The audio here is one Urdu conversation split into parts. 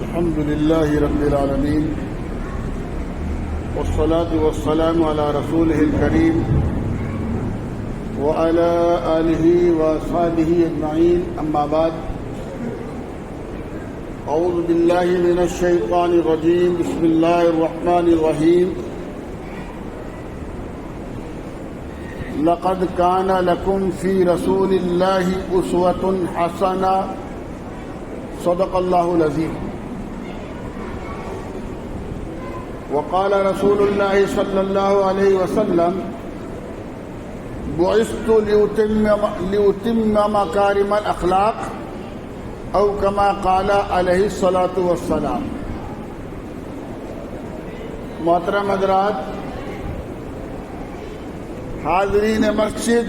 الحمد لله رب العالمين والصلاة والسلام على رسوله الكريم وعلى آله وأصحابه أجمعين أما بعد أعوذ بالله من الشيطان الرجيم بسم الله الرحمن الرحيم لقد كان لكم في رسول الله أسوة حسنة صدق الله العظيم وقال رسول الله صلى الله عليه وسلم بعثت لأتم مكارم الأخلاق أو كما قال عليه الصلاة والسلام. محترم حضرات، حاضرین مسجد،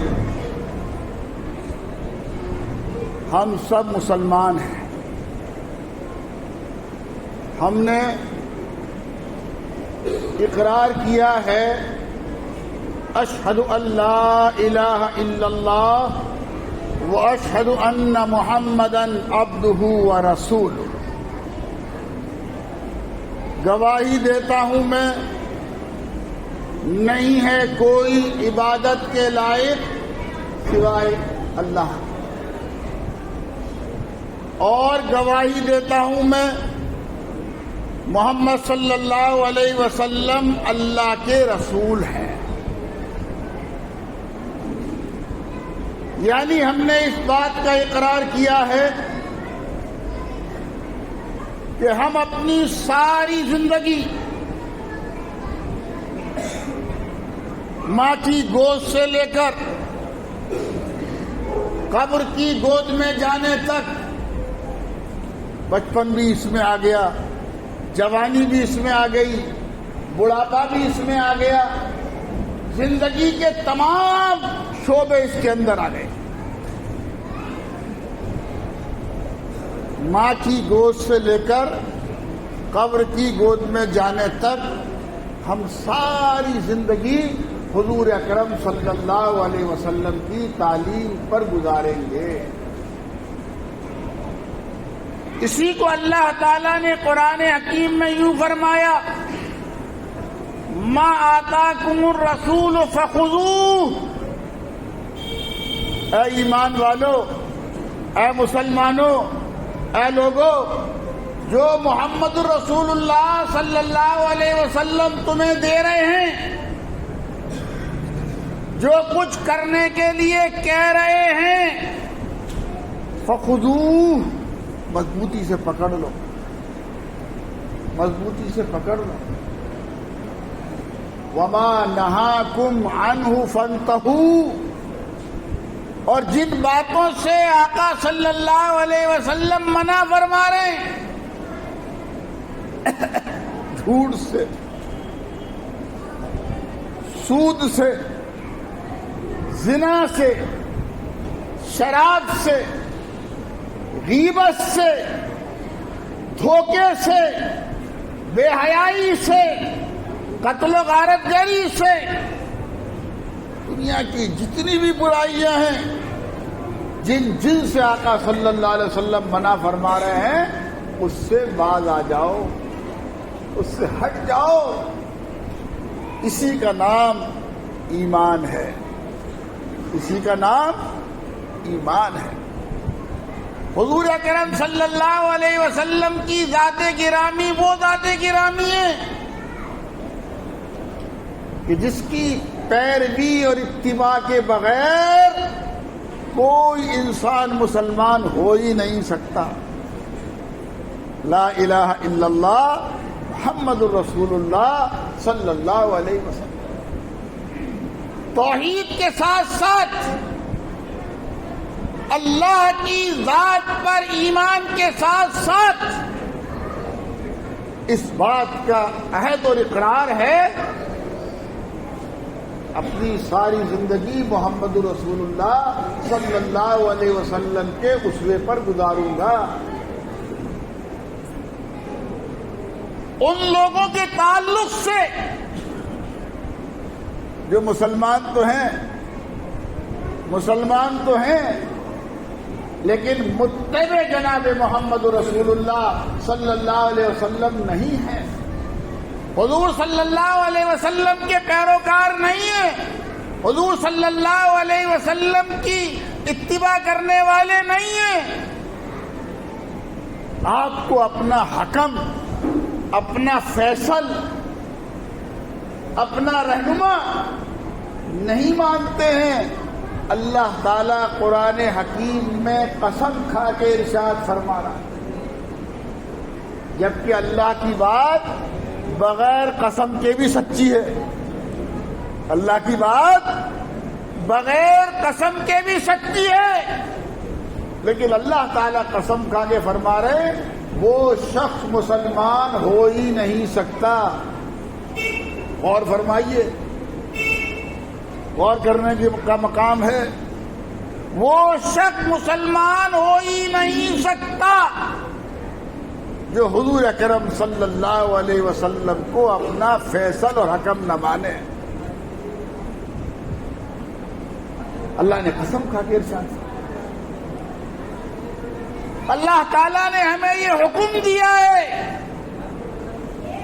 ہم سب مسلمان ہیں. ہم نے اقرار کیا ہے اشہد ان لا الہ الا اللہ واشہد ان محمدا عبدہ ورسولہ. گواہی دیتا ہوں میں نہیں ہے کوئی عبادت کے لائق سوائے اللہ، اور گواہی دیتا ہوں میں محمد صلی اللہ علیہ وسلم اللہ کے رسول ہیں. یعنی ہم نے اس بات کا اقرار کیا ہے کہ ہم اپنی ساری زندگی ماں کی گود سے لے کر قبر کی گود میں جانے تک، بچپن بھی اس میں آ گیا، جوانی بھی اس میں آ گئی، بڑھاپا بھی اس میں آ گیا، زندگی کے تمام شعبے اس کے اندر آ گئے. ماں کی گود سے لے کر قبر کی گود میں جانے تک ہم ساری زندگی حضور اکرم صلی اللہ علیہ وسلم کی تعلیم پر گزاریں گے. اسی کو اللہ تعالیٰ نے قرآن حکیم میں یوں فرمایا ما آتاکم الرسول فخذوہ. اے ایمان والو، اے مسلمانوں، اے لوگو، جو محمد رسول اللہ صلی اللہ علیہ وسلم تمہیں دے رہے ہیں، جو کچھ کرنے کے لیے کہہ رہے ہیں، فخذوہ، مضبوطی سے پکڑ لو، مضبوطی سے پکڑ لو. وما نہاکم عنہ فانتہوا، اور جن باتوں سے آقا صلی اللہ علیہ وسلم منع فرما رہے ہیں، جھوٹ سے، سود سے، زنا سے، شراب سے، غیبت سے، دھوکے سے، بے حیائی سے، قتل و غارت گری سے، دنیا کی جتنی بھی برائیاں ہیں جن سے آقا صلی اللہ علیہ وسلم منع فرما رہے ہیں، اس سے باز آ جاؤ، اس سے ہٹ جاؤ. اسی کا نام ایمان ہے، اسی کا نام ایمان ہے. حضور اکرم صلی اللہ علیہ وسلم کی ذات گرامی وہ ذات گرامی ہے کہ جس کی پیروی اور اتباع کے بغیر کوئی انسان مسلمان ہو ہی نہیں سکتا. لا الہ الا اللہ محمد الرسول اللہ صلی اللہ علیہ وسلم. توحید کے ساتھ ساتھ اللہ کی ذات پر ایمان کے ساتھ ساتھ اس بات کا عہد اور اقرار ہے اپنی ساری زندگی محمد رسول اللہ صلی اللہ علیہ وسلم کے اسوے پر گزاروں گا. ان لوگوں کے تعلق سے جو مسلمان تو ہیں مسلمان تو ہیں لیکن متبع جناب محمد رسول اللہ صلی اللہ علیہ وسلم نہیں ہیں، حضور صلی اللہ علیہ وسلم کے پیروکار نہیں ہیں، حضور صلی اللہ علیہ وسلم کی اتباع کرنے والے نہیں ہیں۔ آپ کو اپنا حکم، اپنا فیصل، اپنا رہنما نہیں مانتے ہیں۔ اللہ تعالیٰ قرآن حکیم میں قسم کھا کے ارشاد فرما رہا ہے، جبکہ اللہ کی بات بغیر قسم کے بھی سچی ہے، اللہ کی بات بغیر قسم کے بھی سچی ہے، لیکن اللہ تعالیٰ قسم کھا کے فرما رہے وہ شخص مسلمان ہو ہی نہیں سکتا۔ غور فرمائیے، غور کرنے کا مقام ہے، وہ شخص مسلمان ہو ہی نہیں سکتا جو حضور اکرم صلی اللہ علیہ وسلم کو اپنا فیصل اور حکم نہ مانے۔ اللہ نے قسم کھا کے ارشاد، اللہ تعالیٰ نے ہمیں یہ حکم دیا ہے،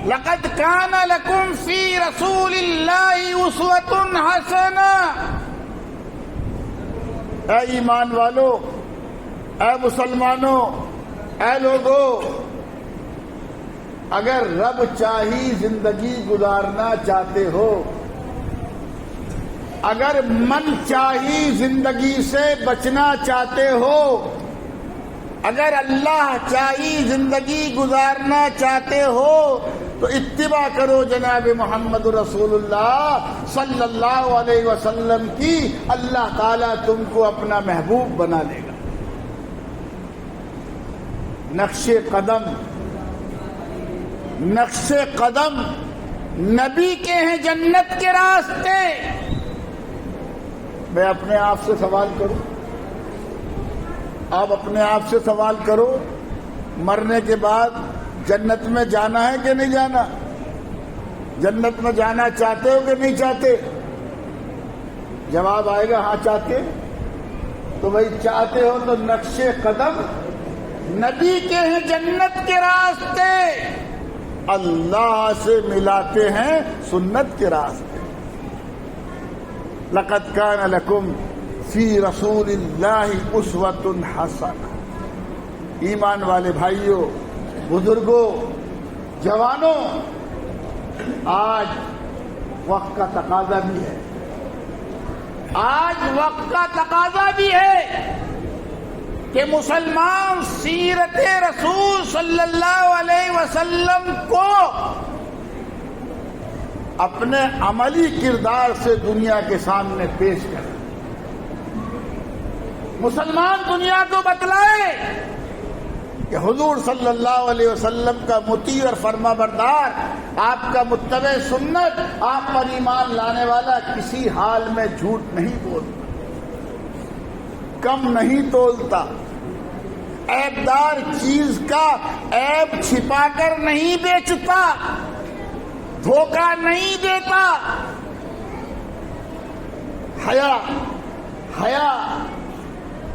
لقد كان لكم في رسول الله اسوة حسنة۔ اے ایمان والو، اے مسلمانوں، اے لوگو، اگر رب چاہی زندگی گزارنا چاہتے ہو، اگر من چاہی زندگی سے بچنا چاہتے ہو، اگر اللہ چاہی زندگی گزارنا چاہتے ہو تو اتباع کرو جناب محمد رسول اللہ صلی اللہ علیہ وسلم کی، اللہ تعالیٰ تم کو اپنا محبوب بنا لے گا۔ نقش قدم نبی کے ہیں جنت کے راستے۔ میں اپنے آپ سے سوال کروں، آپ اپنے آپ سے سوال کرو، مرنے کے بعد جنت میں جانا ہے کہ نہیں جانا؟ جنت میں جانا چاہتے ہو کہ نہیں چاہتے؟ جواب آئے گا ہاں چاہتے۔ تو بھائی چاہتے ہو تو نقش قدم نبی کے ہیں جنت کے راستے، اللہ سے ملاتے ہیں سنت کے راستے۔ لقد كان لكم فی رسول اللہ اسوۃ حسنہ۔ ایمان والے بھائیوں، بزرگوں، جوانوں، آج وقت کا تقاضا بھی ہے، آج وقت کا تقاضا بھی ہے کہ مسلمان سیرت رسول صلی اللہ علیہ وسلم کو اپنے عملی کردار سے دنیا کے سامنے پیش کرے، مسلمان دنیا کو بتلائے کہ حضور صلی اللہ علیہ وسلم کا مطیع اور فرما بردار، آپ کا متبع سنت، آپ پر ایمان لانے والا کسی حال میں جھوٹ نہیں بولتا، کم نہیں تولتا، عیبدار چیز کا عیب چھپا کر نہیں بیچتا، دھوکہ نہیں دیتا۔ حیا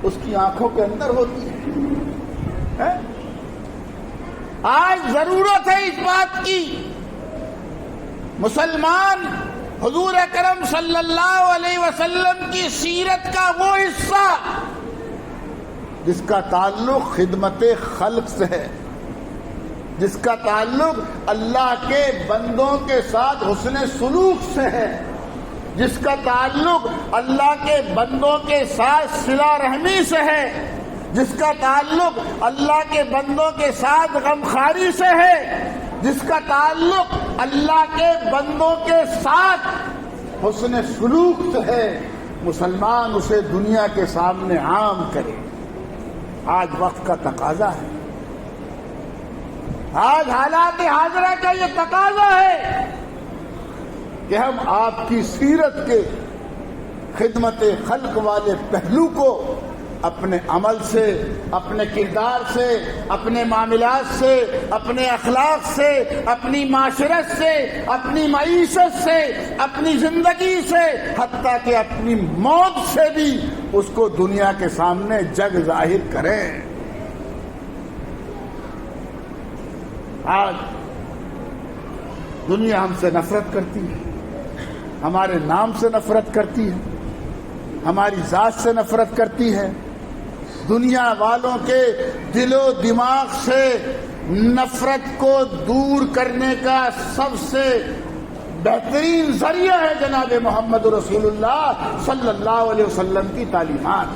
اس کی آنکھوں کے اندر ہوتی ہے۔ آج ضرورت ہے اس بات کی، مسلمان حضور اکرم صلی اللہ علیہ وسلم کی سیرت کا وہ حصہ جس کا تعلق خدمت خلق سے ہے، جس کا تعلق اللہ کے بندوں کے ساتھ حسن سلوک سے ہے، جس کا تعلق اللہ کے بندوں کے ساتھ صلہ رحمی سے ہے، جس کا تعلق اللہ کے بندوں کے ساتھ غمخواری سے ہے، جس کا تعلق اللہ کے بندوں کے ساتھ حسن سلوک سے ہے، مسلمان اسے دنیا کے سامنے عام کرے۔ آج وقت کا تقاضا ہے، آج حالات حاضرہ کا یہ تقاضا ہے کہ ہم آپ کی سیرت کے خدمت خلق والے پہلو کو اپنے عمل سے، اپنے کردار سے، اپنے معاملات سے، اپنے اخلاق سے، اپنی معاشرت سے، اپنی معیشت سے، اپنی زندگی سے، حتیٰ کہ اپنی موت سے بھی اس کو دنیا کے سامنے جگ ظاہر کریں۔ آج دنیا ہم سے نفرت کرتی ہے، ہمارے نام سے نفرت کرتی ہے، ہماری ذات سے نفرت کرتی ہے۔ دنیا والوں کے دل و دماغ سے نفرت کو دور کرنے کا سب سے بہترین ذریعہ ہے جناب محمد رسول اللہ صلی اللہ علیہ وسلم کی تعلیمات۔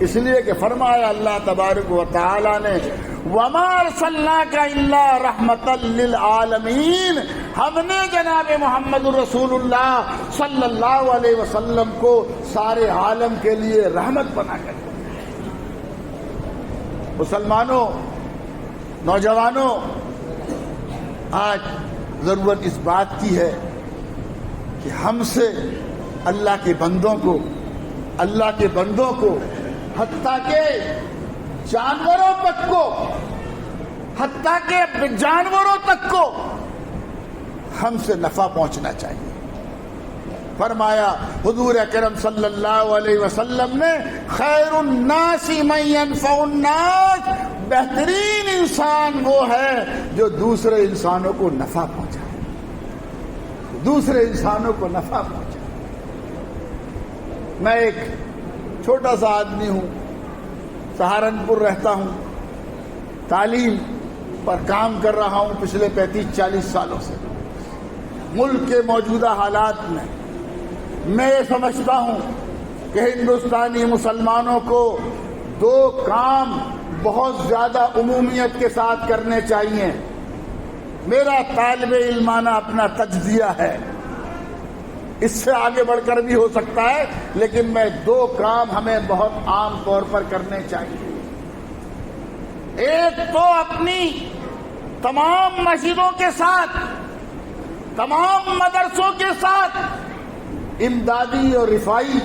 اس لیے کہ فرمایا اللہ تبارک و تعالی نے وَمَا أَرْسَلْنَاكَ إِلَّا رَحْمَةً لِّلْعَالَمِينَ، ہم نے جناب محمد رسول اللہ صلی اللہ علیہ وسلم کو سارے عالم کے لیے رحمت بنا کر دیا۔ مسلمانوں، نوجوانوں، آج ضرورت اس بات کی ہے کہ ہم سے اللہ کے بندوں کو حتیٰ کہ جانوروں تک کو ہم سے نفع پہنچنا چاہیے۔ فرمایا حضور اکرم صلی اللہ علیہ وسلم نے خیر الناس من ينفع الناس، بہترین انسان وہ ہے جو دوسرے انسانوں کو نفع پہنچائے، میں ایک چھوٹا سا آدمی ہوں، سہارنپور رہتا ہوں، تعلیم پر کام کر رہا ہوں پچھلے 35-40 سالوں سے۔ ملک کے موجودہ حالات میں میں یہ سمجھتا ہوں کہ ہندوستانی مسلمانوں کو 2 کام بہت زیادہ عمومیت کے ساتھ کرنے چاہیے۔ میرا طالب علمانہ اپنا تجزیہ ہے، اس سے آگے بڑھ کر بھی ہو سکتا ہے، لیکن میں 2 کام ہمیں بہت عام طور پر کرنے چاہیے۔ ایک تو اپنی تمام مسجدوں کے ساتھ، تمام مدرسوں کے ساتھ امدادی اور رفائی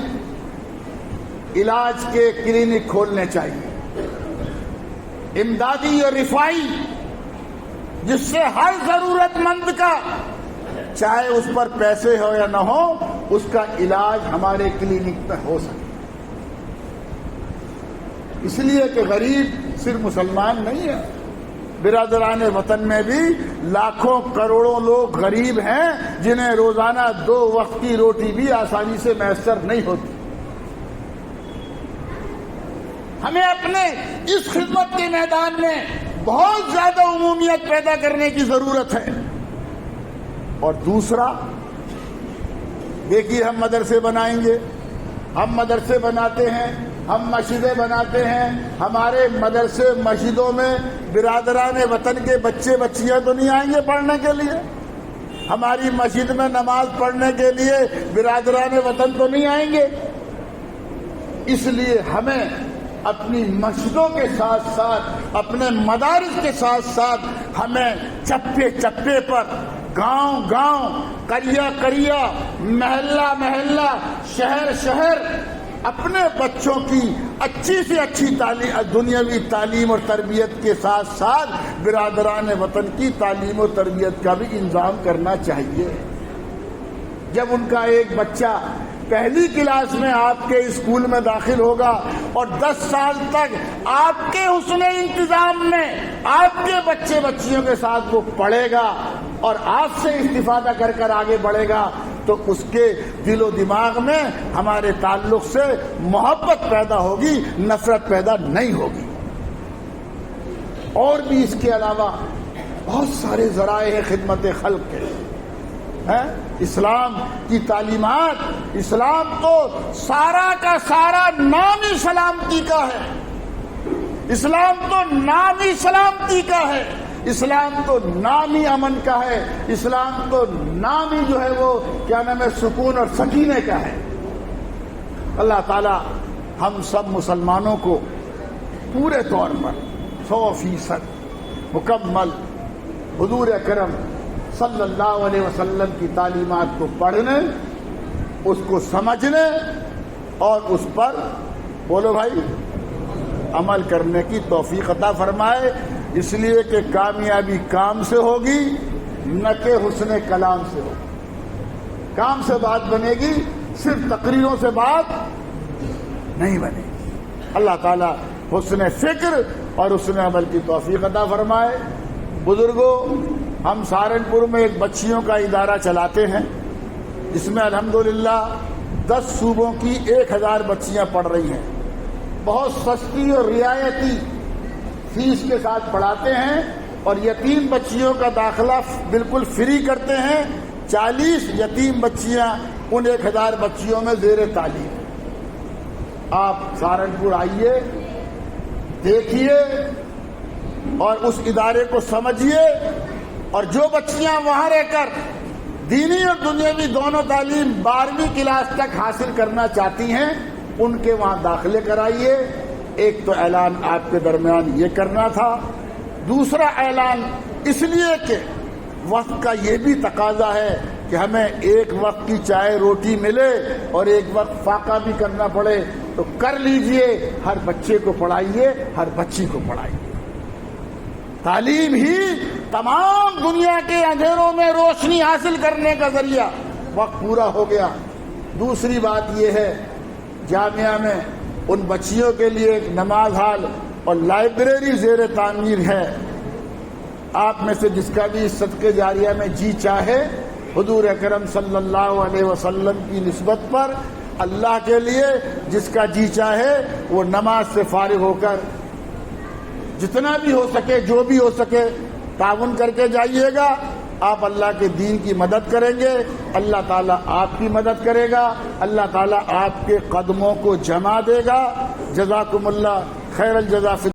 علاج کے کلینک کھولنے چاہیے، امدادی اور رفائی، جس سے ہر ضرورت مند کا، چاہے اس پر پیسے ہو یا نہ ہو، اس کا علاج ہمارے کلینک پہ ہو سکے۔ اس لیے کہ غریب صرف مسلمان نہیں ہے، برادران وطن میں بھی لاکھوں کروڑوں لوگ غریب ہیں جنہیں روزانہ 2 وقت کی روٹی بھی آسانی سے میسر نہیں ہوتی۔ ہمیں اپنے اس خدمت کے میدان میں بہت زیادہ عمومیت پیدا کرنے کی ضرورت ہے۔ اور دوسرا، دیکھیے ہم مدرسے بنائیں گے، ہم مدرسے بناتے ہیں، ہم مسجدیں بناتے ہیں، ہمارے مدرسے مسجدوں میں برادران وطن کے بچے بچیاں تو نہیں آئیں گے پڑھنے کے لیے، ہماری مسجد میں نماز پڑھنے کے لیے برادران وطن تو نہیں آئیں گے۔ اس لیے ہمیں اپنی مسجدوں کے ساتھ ساتھ، اپنے مدارس کے ساتھ ساتھ، ہمیں چپے چپے پر، گاؤں گاؤں، قریہ قریہ، محلہ محلہ، شہر شہر اپنے بچوں کی اچھی سے اچھی دنیاوی تعلیم اور تربیت کے ساتھ ساتھ برادران وطن کی تعلیم و تربیت کا بھی انتظام کرنا چاہیے۔ جب ان کا ایک بچہ پہلی کلاس میں آپ کے اسکول میں داخل ہوگا اور 10 سال تک آپ کے حسن انتظام میں آپ کے بچے بچیوں کے ساتھ وہ پڑھے گا اور آپ سے استفادہ کر کر آگے بڑھے گا، تو اس کے دل و دماغ میں ہمارے تعلق سے محبت پیدا ہوگی، نفرت پیدا نہیں ہوگی۔ اور بھی اس کے علاوہ بہت سارے ذرائع ہیں خدمت خلق کے۔ اسلام کی تعلیمات، اسلام تو سارا کا سارا نام ہی سلامتی کا ہے، اسلام تو نام ہی سلامتی کا ہے، اسلام تو نام ہی امن کا ہے، اسلام تو نام ہی جو ہے وہ کیا نام ہے، سکون اور سکینے کا ہے۔ اللہ تعالی ہم سب مسلمانوں کو پورے طور پر 100% مکمل حضور اکرم صلی اللہ علیہ وسلم کی تعلیمات کو پڑھنے، اس کو سمجھنے اور اس پر بولو بھائی، عمل کرنے کی توفیق عطا فرمائے، اس لیے کہ کامیابی کام سے ہوگی نہ کہ حسن کلام سے ہوگی۔ کام سے بات بنے گی، صرف تقریروں سے بات نہیں بنے گی۔ اللہ تعالیٰ حسن فکر اور حسن عمل کی توفیق عطا فرمائے۔ بزرگوں، ہم سہارنپور میں ایک بچیوں کا ادارہ چلاتے ہیں جس میں الحمدللہ 10 صوبوں کی 1000 بچیاں پڑھ رہی ہیں۔ بہت سستی اور رعایتی فیس کے ساتھ پڑھاتے ہیں اور یتیم بچیوں کا داخلہ بالکل فری کرتے ہیں۔ 40 یتیم بچیاں ان 1000 بچیوں میں زیر تعلیم۔ آپ سہارنپور آئیے، دیکھیے اور اس ادارے کو سمجھیے، اور جو بچیاں وہاں رہ کر دینی اور دنیاوی دونوں تعلیم 12ویں کلاس تک حاصل کرنا چاہتی ہیں ان کے وہاں داخلے کرائیے۔ ایک تو اعلان آپ کے درمیان یہ کرنا تھا۔ دوسرا اعلان اس لیے کہ وقت کا یہ بھی تقاضا ہے کہ ہمیں ایک وقت کی چائے روٹی ملے اور ایک وقت فاقہ بھی کرنا پڑے، تو کر لیجئے، ہر بچے کو پڑھائیے، ہر بچی کو پڑھائیے۔ تعلیم ہی تمام دنیا کے اندھیروں میں روشنی حاصل کرنے کا ذریعہ۔ وقت پورا ہو گیا۔ دوسری بات یہ ہے، جامعہ میں ان بچیوں کے لیے ایک نماز ہال اور لائبریری زیر تعمیر ہے۔ آپ میں سے جس کا بھی اس صدقے جاریہ میں جی چاہے، حضور اکرم صلی اللہ علیہ وسلم کی نسبت پر اللہ کے لیے جس کا جی چاہے وہ نماز سے فارغ ہو کر جتنا بھی ہو سکے، جو بھی ہو سکے، تعاون کر کے جائیے گا۔ آپ اللہ کے دین کی مدد کریں گے، اللہ تعالیٰ آپ کی مدد کرے گا، اللہ تعالیٰ آپ کے قدموں کو جما دے گا۔ جزاکم اللہ خیر الجزا۔